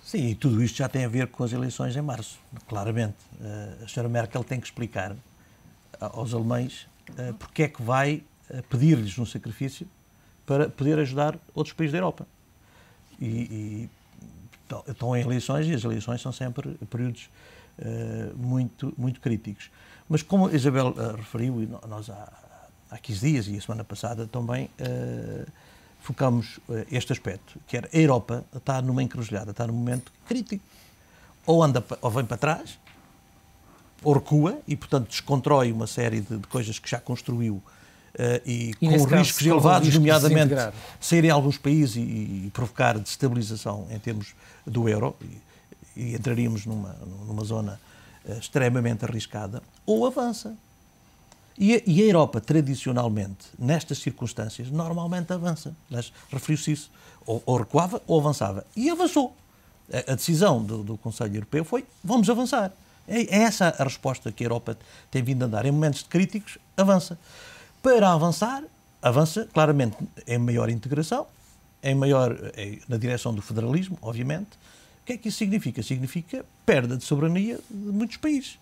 Sim, e tudo isto já tem a ver com as eleições em março, claramente. A senhora Merkel tem que explicar aos alemães porque é que vai pedir-lhes um sacrifício para poder ajudar outros países da Europa. E estão em eleições, e as eleições são sempre períodos muito críticos. Mas como a Isabel referiu, e nós há 15 dias e a semana passada também focamos este aspecto, que era a Europa está numa encruzilhada, está num momento crítico. Ou vem para trás, ou recua, e portanto descontrói uma série de coisas que já construiu e com riscos elevados, nomeadamente saírem alguns países e provocar destabilização em termos do euro, e entraríamos numa zona extremamente arriscada, ou avança. E a Europa, tradicionalmente, nestas circunstâncias, normalmente avança. Referiu-se isso. Ou recuava ou avançava. E avançou. A decisão do Conselho Europeu foi: vamos avançar. É essa a resposta que a Europa tem vindo a dar. Em momentos críticos, avança. Para avançar, avança claramente em maior integração, na direção do federalismo, obviamente. O que é que isso significa? Significa perda de soberania de muitos países.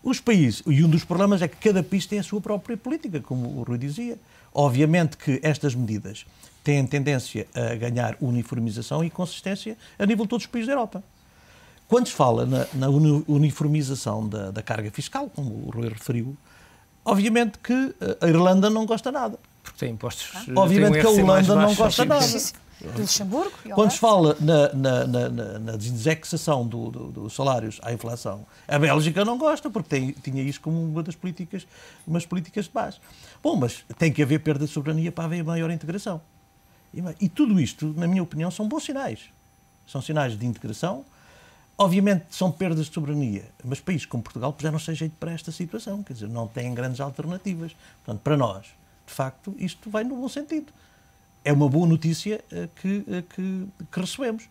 Os países, e um dos problemas é que cada país tem a sua própria política, como o Rui dizia. Obviamente que estas medidas têm tendência a ganhar uniformização e consistência a nível de todos os países da Europa. Quando se fala na uniformização da carga fiscal, como o Rui referiu, obviamente que a Irlanda não gosta nada. Porque tem impostos. Obviamente que a Holanda não gosta nada. Do Luxemburgo. Quando se fala na desindexação dos salários à inflação, a Bélgica não gosta, porque tinha isso como umas políticas de base. Bom, mas tem que haver perda de soberania para haver maior integração. E tudo isto, na minha opinião, são bons sinais. São sinais de integração. Obviamente são perdas de soberania, mas países como Portugal puseram-se a jeito para esta situação, quer dizer, não têm grandes alternativas. Portanto, para nós, de facto, isto vai no bom sentido. É uma boa notícia que recebemos.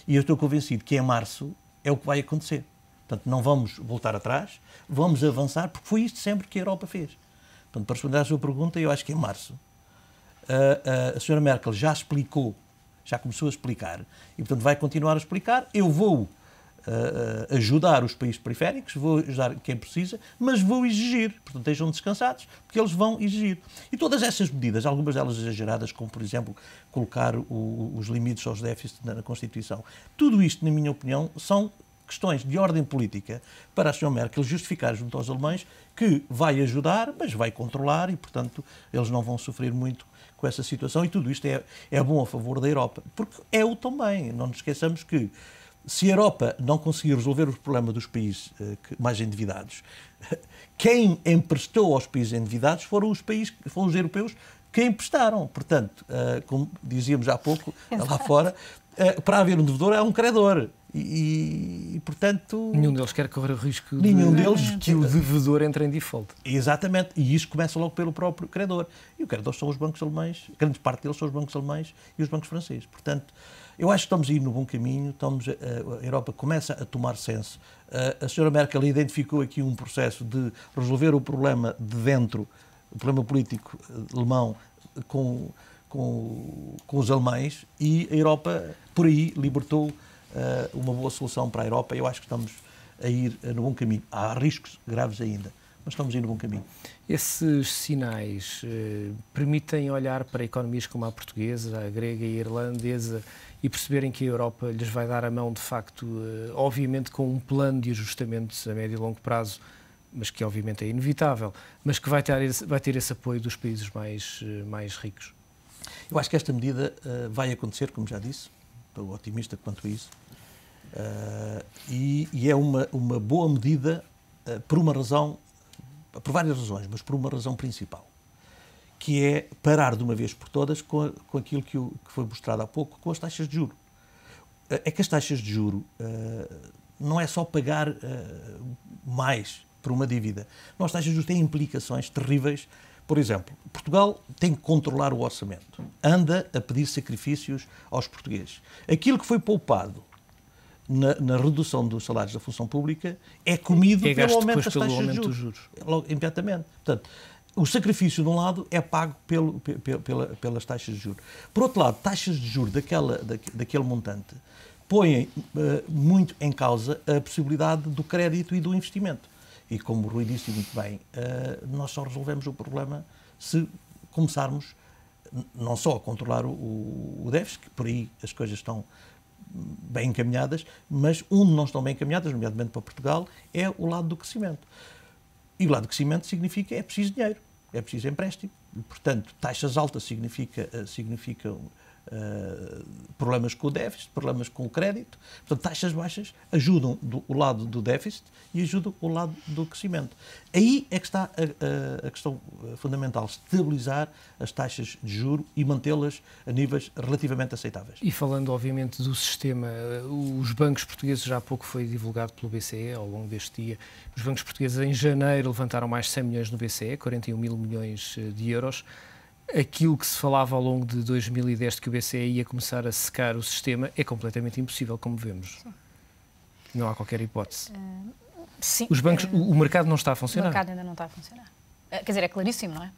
E eu estou convencido que em março é o que vai acontecer. Portanto, não vamos voltar atrás, vamos avançar, porque foi isto sempre que a Europa fez. Portanto, para responder à sua pergunta, eu acho que em março a senhora Merkel já explicou, já começou a explicar, e portanto vai continuar a explicar. Eu vou ajudar os países periféricos, vou ajudar quem precisa, mas vou exigir. Portanto, estejam descansados, porque eles vão exigir. E todas essas medidas, algumas delas exageradas, como, por exemplo, colocar os limites aos déficits na Constituição, tudo isto, na minha opinião, são questões de ordem política para a senhora Merkel justificar junto aos alemães que vai ajudar, mas vai controlar e, portanto, eles não vão sofrer muito com essa situação. E tudo isto é bom a favor da Europa, porque é o também. Não nos esqueçamos que se a Europa não conseguir resolver os problemas dos países mais endividados, quem emprestou aos países endividados foram os europeus que emprestaram. Portanto, como dizíamos há pouco, lá fora, para haver um devedor é um credor. E, portanto... Nenhum deles quer correr o risco que o devedor entre em default. Exatamente. E isso começa logo pelo próprio credor. E o credor são os bancos alemães, grande parte deles são os bancos alemães e os bancos franceses. Portanto, eu acho que estamos a ir no bom caminho, a Europa começa a tomar senso. A senhora Merkel identificou aqui um processo de resolver o problema de dentro, o problema político alemão com os alemães, e a Europa, por aí, libertou uma boa solução para a Europa. Eu acho que estamos a ir no bom caminho. Há riscos graves ainda, mas estamos a ir no bom caminho. Esses sinais permitem olhar para economias como a portuguesa, a grega e a irlandesa e perceberem que a Europa lhes vai dar a mão, de facto, obviamente com um plano de ajustamentos a médio e longo prazo, mas que obviamente é inevitável, mas que vai ter esse apoio dos países mais ricos? Eu acho que esta medida vai acontecer, como já disse, estou otimista quanto a isso, e é uma boa medida por várias razões, mas por uma razão principal, que é parar de uma vez por todas com aquilo que foi mostrado há pouco, com as taxas de juros. É que as taxas de juros não é só pagar mais por uma dívida. Não, as taxas de juros têm implicações terríveis. Por exemplo, Portugal tem que controlar o orçamento. Anda a pedir sacrifícios aos portugueses. Aquilo que foi poupado na redução dos salários da função pública é comido pelo aumento das taxas de juros. Imediatamente. Portanto, o sacrifício, de um lado, é pago pelas taxas de juros. Por outro lado, taxas de juros daquele montante põem muito em causa a possibilidade do crédito e do investimento. E como o Rui disse muito bem, nós só resolvemos o problema se começarmos não só a controlar o déficit, que por aí as coisas estão bem encaminhadas, mas onde não estão bem encaminhadas, nomeadamente para Portugal, é o lado do crescimento. E o lado do crescimento significa é preciso dinheiro, é preciso empréstimo. E, portanto, taxas altas significam problemas com o déficit, problemas com o crédito. Portanto, taxas baixas ajudam o lado do déficit e ajudam o lado do crescimento. Aí é que está a questão fundamental, estabilizar as taxas de juros e mantê-las a níveis relativamente aceitáveis. E falando, obviamente, do sistema, os bancos portugueses, já há pouco foi divulgado pelo BCE, ao longo deste dia, os bancos portugueses em janeiro levantaram mais de 100 milhões no BCE, 41 mil milhões de euros. Aquilo que se falava ao longo de 2010 de que o BCE ia começar a secar o sistema é completamente impossível, como vemos. Sim. Não há qualquer hipótese. Sim. Os bancos, o mercado não está a funcionar. O mercado ainda não está a funcionar. Quer dizer, é claríssimo, não é?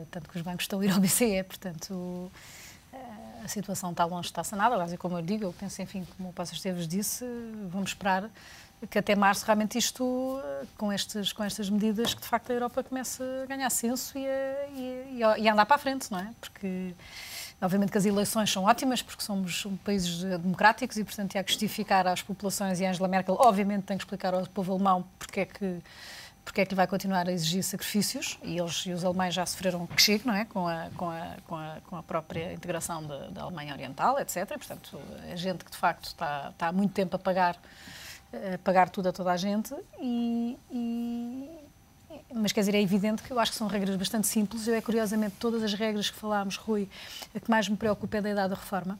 Tanto que os bancos estão a ir ao BCE, portanto, a situação está longe de estar sanada. Aliás, e como eu digo, eu penso, enfim, como o Passos Esteves disse, vamos esperar que até março realmente isto, com estas medidas, que de facto a Europa comece a ganhar senso e a andar para a frente, não é? Porque, obviamente que as eleições são ótimas, porque somos países democráticos e, portanto, há que justificar às populações, e a Angela Merkel, obviamente, tem que explicar ao povo alemão porque é que lhe vai continuar a exigir sacrifícios, e os alemães já sofreram que chegue, não é? Com a própria integração da Alemanha Oriental, etc. Portanto, a gente que, de facto, está há muito tempo a pagar tudo a toda a gente, mas quer dizer, é evidente que eu acho que são regras bastante simples. Curiosamente, todas as regras que falámos, Rui, a que mais me preocupa é da idade da reforma,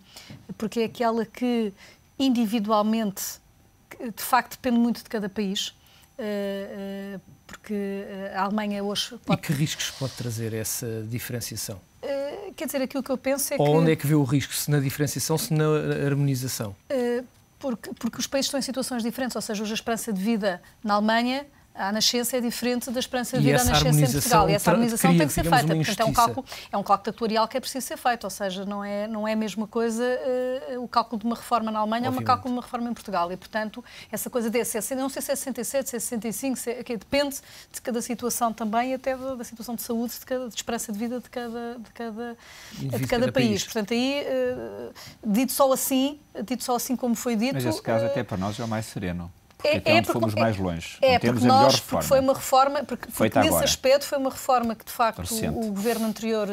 porque é aquela que individualmente, de facto, depende muito de cada país, porque a Alemanha hoje pode... E que riscos pode trazer essa diferenciação? Quer dizer, aquilo que eu penso é que... Ou onde é que vê o risco? Se na diferenciação, se na harmonização? Porque os países estão em situações diferentes, ou seja, hoje a esperança de vida na Alemanha, à nascença, é diferente da esperança de vida à nascença em Portugal. E essa harmonização tem que ser feita. Portanto, é um cálculo actuarial que é preciso ser feito, ou seja, não é a mesma coisa o cálculo de uma reforma na Alemanha, ou o cálculo de uma reforma em Portugal. E, portanto, essa coisa não sei se é 67, se é 65, depende de cada situação também, e até da situação de saúde, de esperança de vida de cada país. Portanto, aí, dito só assim como foi dito... Mas esse caso até para nós é o mais sereno. Porque até onde fomos mais longe. Temos a melhor reforma. Porque foi uma reforma, porque nesse aspecto foi uma reforma que, de facto, o governo anterior,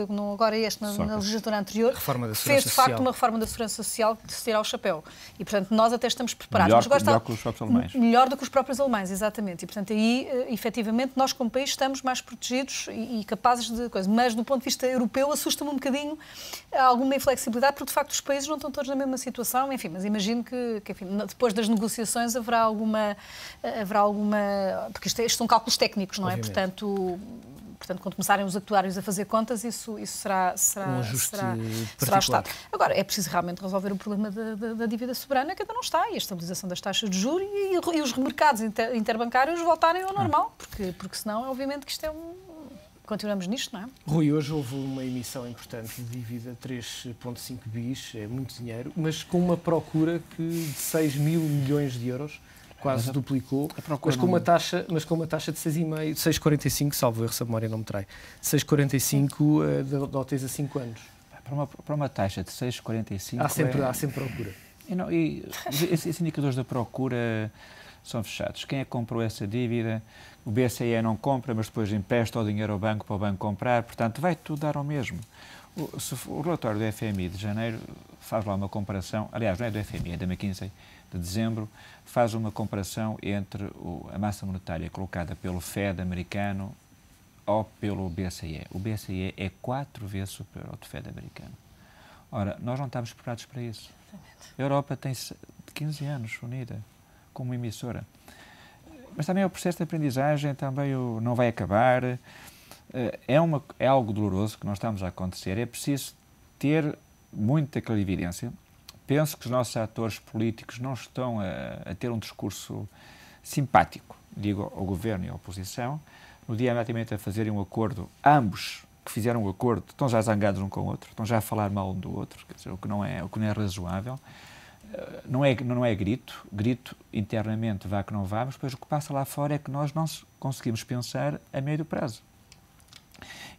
não agora este, na legislatura anterior, fez, de facto, uma reforma da segurança social de se tirar o chapéu. E, portanto, nós até estamos preparados. Melhor que os próprios alemães. Melhor do que os próprios alemães, exatamente. E, portanto, aí, efetivamente, nós, como país, estamos mais protegidos e capazes de coisa. Mas, do ponto de vista europeu, assusta-me um bocadinho alguma inflexibilidade, porque, de facto, os países não estão todos na mesma situação. Enfim, mas imagino que enfim, depois das negociações haverá alguma porque isto são cálculos técnicos, não é? Portanto, quando começarem os actuários a fazer contas, isso será o Estado. Agora, é preciso realmente resolver o problema da dívida soberana, que ainda não está, e a estabilização das taxas de juros e os mercados interbancários voltarem ao normal, porque senão, obviamente, que isto é continuamos nisto, não é? Rui, hoje houve uma emissão importante de dívida, 3,5 bis, é muito dinheiro, mas com uma procura de 6 mil milhões de euros, quase duplicou, mas com uma taxa de 6,5, 6,45, salvo erro, se a memória não me trai, 6,45 de hotéis a 5 anos. Para uma taxa de 6,45... Há sempre procura. E esses indicadores da procura são fechados. Quem é que comprou essa dívida? O BCE não compra, mas depois empresta o dinheiro ao banco para o banco comprar. Portanto, vai tudo dar ao mesmo. O relatório do FMI de janeiro faz lá uma comparação, aliás, não é do FMI, é da McKinsey, de dezembro, faz uma comparação entre a massa monetária colocada pelo Fed americano ou pelo BCE. O BCE é 4 vezes superior ao do Fed americano. Ora, nós não estamos preparados para isso. A Europa tem 15 anos unida como emissora. Mas também o processo de aprendizagem também não vai acabar. É algo doloroso que nós estamos a acontecer. É preciso ter muita clarividência. Penso que os nossos atores políticos não estão a ter um discurso simpático, digo, ao governo e à oposição. No dia imediatamente a fazerem um acordo, ambos que fizeram um acordo estão já zangados um com o outro, estão já a falar mal um do outro, quer dizer, o que não é razoável. não é grito internamente, vá que não vá, mas depois o que passa lá fora é que nós não conseguimos pensar a médio prazo.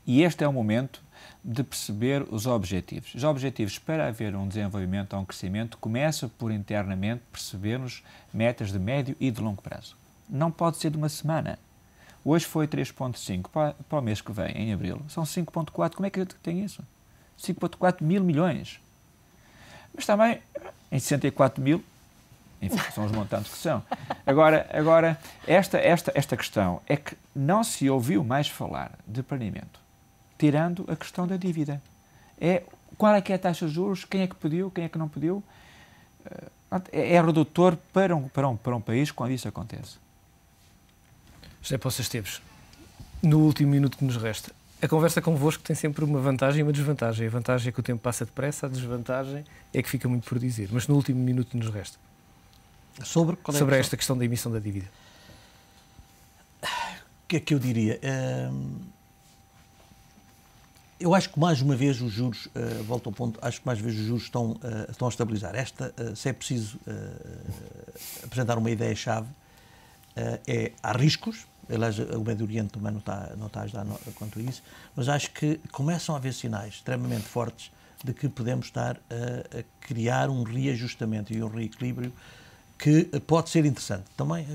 E este é o momento de perceber os objetivos. Os objetivos para haver um desenvolvimento ou um crescimento começam por internamente percebermos metas de médio e de longo prazo. Não pode ser de uma semana. Hoje foi 3,5 para o mês que vem, em abril. São 5,4. Como é que tem isso? 5,4 mil milhões. Mas também, em 64 mil, enfim, são os montantes que são. Agora esta questão é que não se ouviu mais falar de planeamento, tirando a questão da dívida. Qual é que é a taxa de juros? Quem é que pediu? Quem é que não pediu? É redutor para um país quando isso acontece. José Poça Esteves, no último minuto que nos resta, a conversa convosco tem sempre uma vantagem e uma desvantagem. A vantagem é que o tempo passa depressa, a desvantagem é que fica muito por dizer. Mas no último minuto que nos resta, sobre esta questão da emissão da dívida. O que é que eu diria? Eu acho que mais uma vez os juros, volto ao ponto, acho que mais uma vez os juros estão a estabilizar. Se é preciso apresentar uma ideia-chave, há riscos. Aliás, o Médio Oriente também não está a ajudar quanto a isso, mas acho que começam a haver sinais extremamente fortes de que podemos estar a criar um reajustamento e um reequilíbrio que pode ser interessante. Também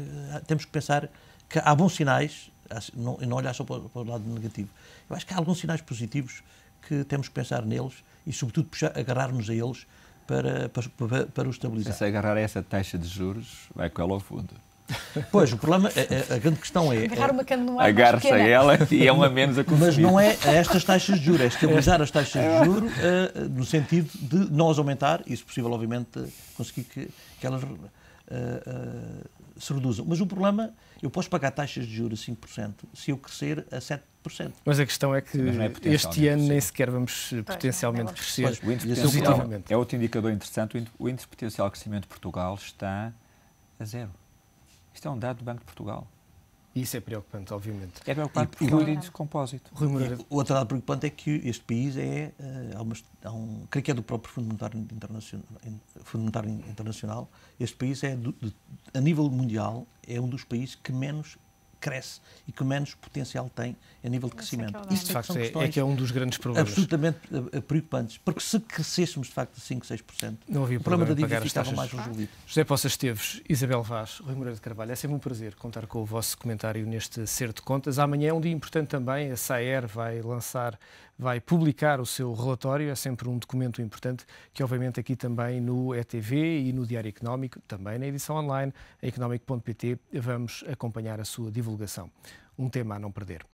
temos que pensar que há bons sinais, e não olhar só para o lado negativo. Eu acho que há alguns sinais positivos que temos que pensar neles e, sobretudo, agarrar-nos a eles para o estabilizar. Se agarrar a essa taxa de juros, vai com ela ao fundo. Pois, o problema, a grande questão é... Agarrar uma cana no ar agarra-se a ela e é uma menos a consumir. Mas não é a estas taxas de juros, é estabilizar as taxas de juros no sentido de não as aumentar e, se possível, obviamente, conseguir que elas se reduzam. Mas o problema, eu posso pagar taxas de juros a 5% se eu crescer a 7%. Mas a questão é que este ano nem sequer vamos potencialmente crescer positivamente. É outro indicador interessante. O índice potencial de crescimento de Portugal está a 0. Isto é um dado do Banco de Portugal. Isso é preocupante, obviamente. É preocupante porque é um índice compósito. O outro dado preocupante é que este país creio que é do próprio Fundo Monetário Internacional, este país a nível mundial, é um dos países que menos cresce e que menos potencial tem a nível de crescimento. Isso, de facto, é que é um dos grandes problemas. Absolutamente preocupantes, porque se crescêssemos, de facto, a 5, 6%, não havia o problema da dívida pagar ficava mais resolvido. José Poça Esteves, Isabel Vaz, Rui Moreira de Carvalho, é sempre um prazer contar com o vosso comentário neste Acerto de Contas. Amanhã é um dia importante também, a SAER vai publicar o seu relatório, é sempre um documento importante que, obviamente, aqui também no ETV e no Diário Económico, também na edição online, económico.pt, vamos acompanhar a sua divulgação. Um tema a não perder.